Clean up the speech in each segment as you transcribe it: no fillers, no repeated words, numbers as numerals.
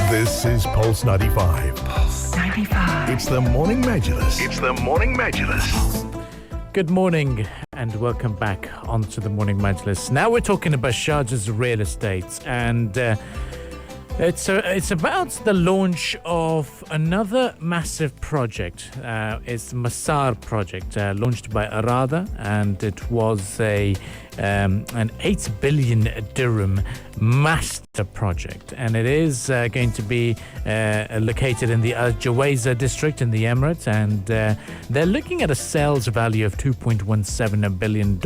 This is Pulse 95. Pulse 95. It's the Morning Majlis. It's the Morning Majlis. Good morning and welcome back onto the Morning Majlis. Now we're talking about Sharjah's real estate, and it's about the launch of another massive project. It's the Masar project, launched by Arada, and it was an 8 billion dirham master project, and it is going to be located in the Al Jawaiza district in the Emirates, and they're looking at a sales value of $2.17 billion.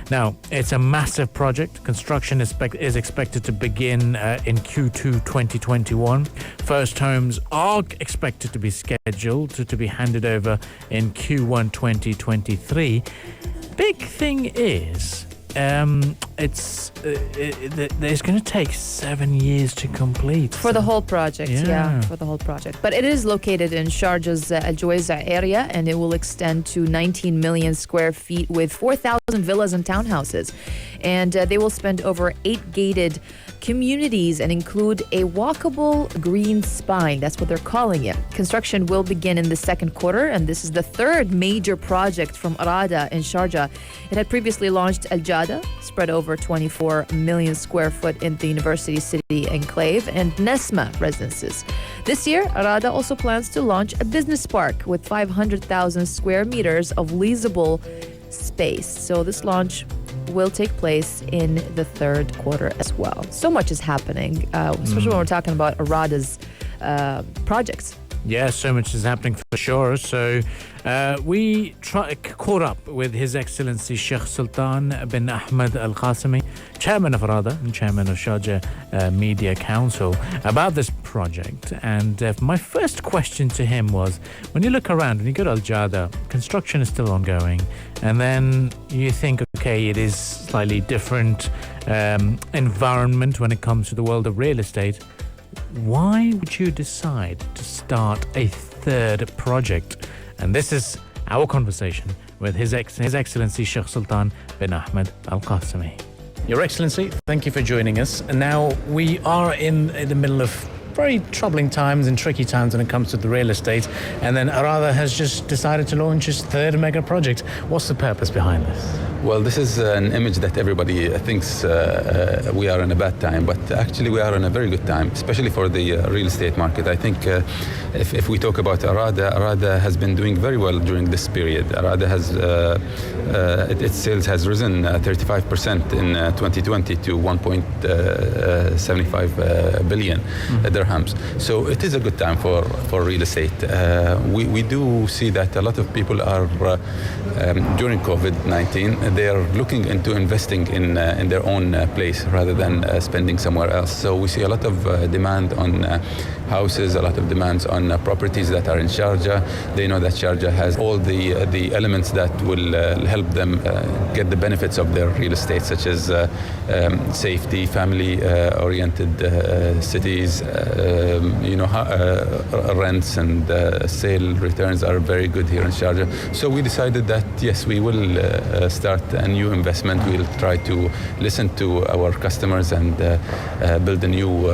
Now, it's a massive project. Construction is expected to begin in Q2 2021. First homes are expected to be scheduled to be handed over in Q1 2023. Big thing is, it's going to take 7 years to complete. For the whole project, yeah, for the whole project. But it is located in Sharjah's Al Jawaiza area, and it will extend to 19 million square feet with 4,000 villas and townhouses. And they will spend over 8 gated communities and include a walkable green spine. That's what they're calling it. Construction will begin in the second quarter, and this is the third major project from Arada in Sharjah. It had previously launched Al Jada, spread over 24 million square foot in the University City enclave, and Nesma residences. This year, Arada also plans to launch a business park with 500,000 square meters of leasable space. So this launch will take place in the third quarter as well. So much is happening, especially when we're talking about Arada's projects. Yeah, so much is happening for sure. So we caught up with His Excellency Sheikh Sultan bin Ahmed Al Qassimi, Chairman of Arada and Chairman of Sharjah Media Council, about this project. And my first question to him was, when you look around, when you go to Al Jada, construction is still ongoing, and then you think, okay, it is slightly different environment when it comes to the world of real estate. Why would you decide to start a third project? And this is our conversation with His Excellency Sheikh Sultan bin Ahmed Al Qassimi. Your Excellency, thank you for joining us. And now we are in the middle of very troubling times and tricky times when it comes to the real estate. And then Arada has just decided to launch its third mega project. What's the purpose behind this? Well, this is an image that everybody thinks we are in a bad time, but actually we are in a very good time, especially for the real estate market. I think if we talk about Arada has been doing very well during this period. Arada has, its sales has risen 35% in 2020 to 1.75 billion dirhams. So it is a good time for real estate. We do see that a lot of people are, during COVID-19, they are looking into investing in their own place rather than spending somewhere else. So we see a lot of demand on houses, a lot of demands on properties that are in Sharjah. They know that Sharjah has all the elements that will help them get the benefits of their real estate, such as safety, family-oriented cities. Rents and sale returns are very good here in Sharjah. So we decided that yes, we will start a new investment. We'll try to listen to our customers and build a new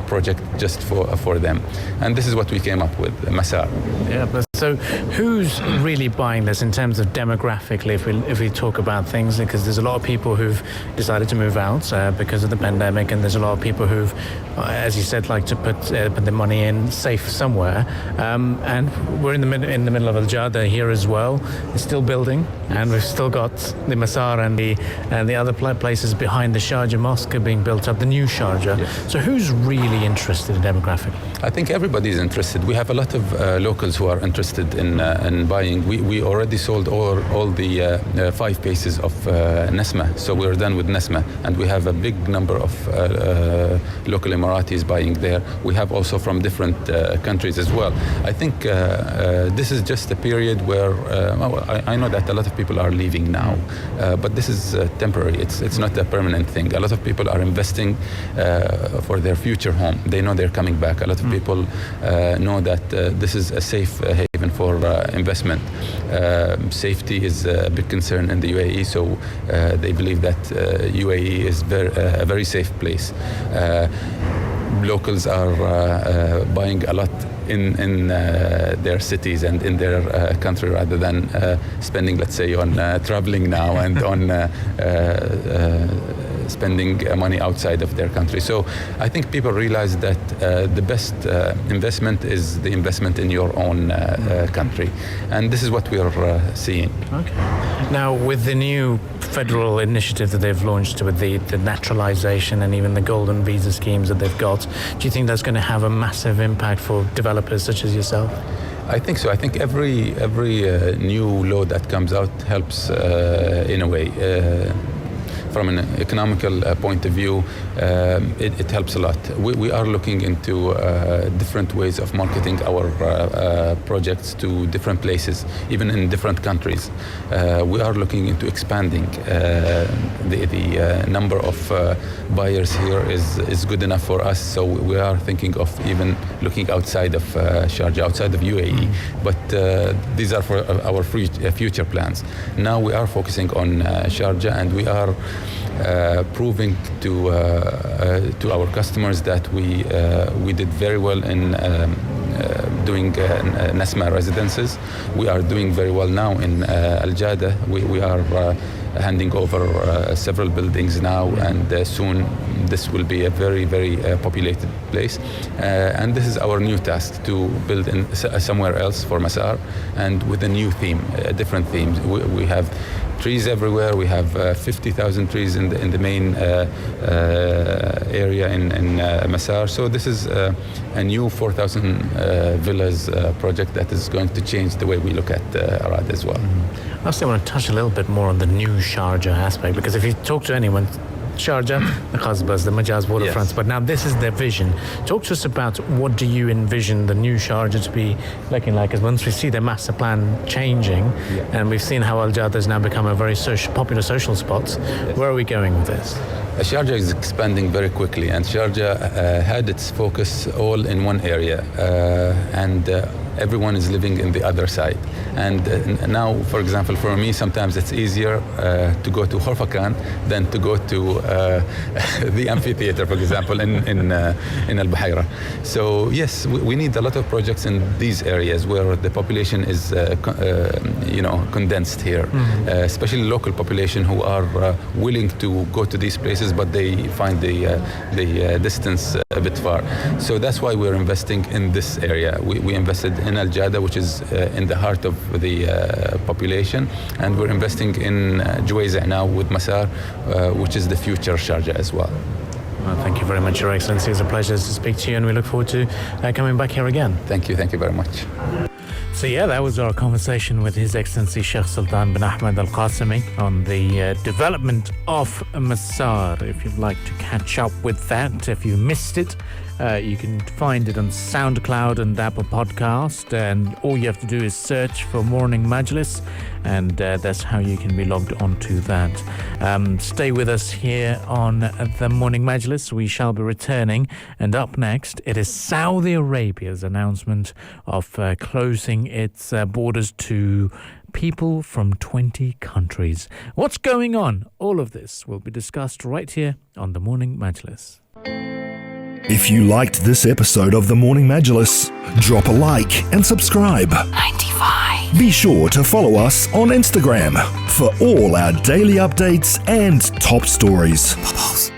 project just for them. And this is what we came up with, Masar. Yeah, but so who's really buying this in terms of demographically, if we talk about things, because there's a lot of people who've decided to move out because of the pandemic, and there's a lot of people who've, as you said, like to put the money in safe somewhere. And we're in the middle of Al Jada here as well. It's still building, and we've still got the Masar and the other places behind the Sharjah Mosque being built up, the new Sharjah. Yes. So who's really interested in demographic? I think everybody is interested. We have a lot of locals who are interested in buying. We already sold all the 5 bases of Nesma, so we're done with Nesma, and we have a big number of local Emiratis buying there. We have also from different countries as well. I think this is just a period where I know that a lot of people are leaving now, but this is temporary. It's not a permanent thing. A lot of people are investing for their future home. They know they're coming back. A lot of people know that this is a safe haven for investment. Safety is a big concern in the UAE, so they believe that UAE is a very safe place. locals are buying a lot in their cities and in their country rather than spending, let's say, on traveling now and on spending money outside of their country. So I think people realize that the best investment is the investment in your own country. And this is what we are seeing. Okay. Now, with the new federal initiative that they've launched with the naturalization and even the golden visa schemes that they've got, do you think that's going to have a massive impact for developers such as yourself? I think so. I think every new law that comes out helps in a way. From an economical point of view, it helps a lot. We are looking into different ways of marketing our projects to different places, even in different countries. We are looking into expanding. The number of buyers here is good enough for us, so we are thinking of even looking outside of Sharjah, outside of UAE. But these are for our future plans. Now we are focusing on Sharjah, and we are proving to our customers that we did very well in doing Nasma residences. We are doing very well now in Al Jada. We are handing over several buildings now, and soon this will be a very, very populated place. And this is our new task, to build in somewhere else for Masar, and with a new theme, different themes. We have trees everywhere. We have 50,000 trees in the main area in Masar. So this is a new 4,000 villas project that is going to change the way we look at Arada as well. I also want to touch a little bit more on the new Sharjah aspect, because if you talk to anyone, Sharjah, the Qasbas, the Majaz waterfronts, Yes. but now this is their vision. Talk to us about what do you envision the new Sharjah to be looking like, as once we see their master plan changing, and we've seen how Al Jada has now become a very popular social spot. Where are we going with this? Sharjah is expanding very quickly, and Sharjah had its focus all in one area, and everyone is living in the other side. And now, for example, for me, sometimes it's easier to go to Horfakan than to go to the amphitheater, for example, in Al Buhaira. So yes, we need a lot of projects in these areas where the population is, condensed here, especially local population who are willing to go to these places, but they find the distance a bit far. So that's why we're investing in this area. We invested in Al Jada, which is in the heart of the population, and we're investing in Juwayza now with Masar, which is the future Sharjah as well. Well, thank you very much, Your Excellency. It's a pleasure to speak to you, and we look forward to coming back here again. Thank you very much. So yeah, that was our conversation with His Excellency Sheikh Sultan bin Ahmed Al Qassimi on the development of Masar. If you'd like to catch up with that, if you missed it, you can find it on SoundCloud and Apple Podcast, and all you have to do is search for Morning Majlis, and that's how you can be logged onto that. Stay with us here on the Morning Majlis. We shall be returning, and up next it is Saudi Arabia's announcement of closing its borders to people from 20 countries. What's going on? All of this will be discussed right here on the Morning Majlis. If you liked this episode of the Morning Majlis, drop a like and subscribe. 95. Be sure to follow us on Instagram for all our daily updates and top stories. Bubbles.